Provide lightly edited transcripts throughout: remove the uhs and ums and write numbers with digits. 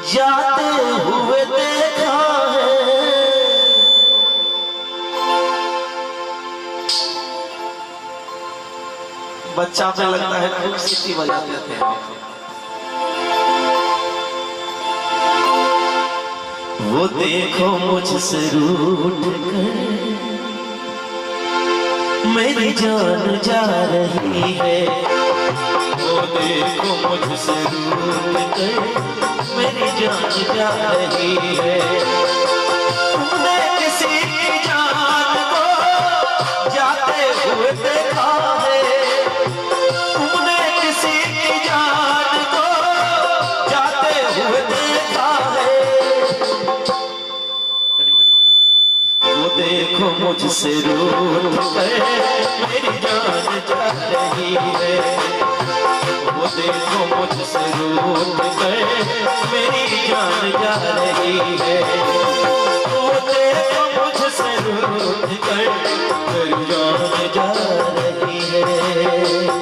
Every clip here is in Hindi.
जाते हुए देखा है। बच्चा पे लगता है खूब सीटी बजाते थे। वो देखो मुझसे रूठ कर मेरी जान जा रही है। वो देखो मुझसे रूठ कर मेरी जान जा रही है। तुमने किसी की जान को जाते हुए देखा है। तुमने किसी की जान को जाते हुए देखा है। वो देखो मुझसे रूठ कर मेरी जान जा रही है। वो देखो मुझसे रूठ कर मेरी जान जा रही है। वो देखो मुझसे रूठ कर मेरी जान जा रही है।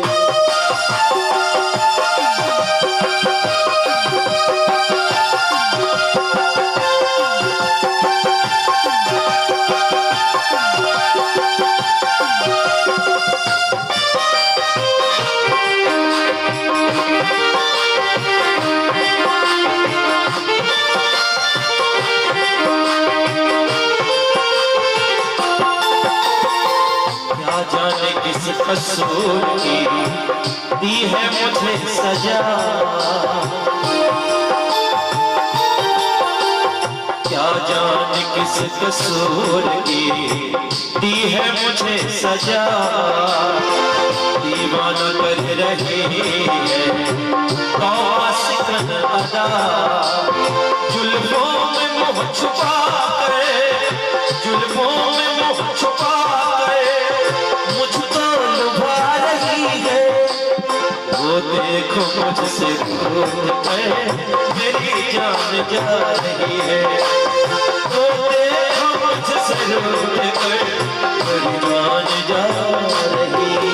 जाने किस कसूर की दी है मुझे सजा। क्या जाने किस कसूर की दी है मुझे सजा। दीवाना कर रहे हैं कासिकन अदा। जुल्फों में मुँह छुपा कर, जुल्फों में मुँह छुपा देखो मुझसे रूठ कर मेरी जान जा रही है। वो देखो मुझसे रूठ कर मेरी जान जा रही है।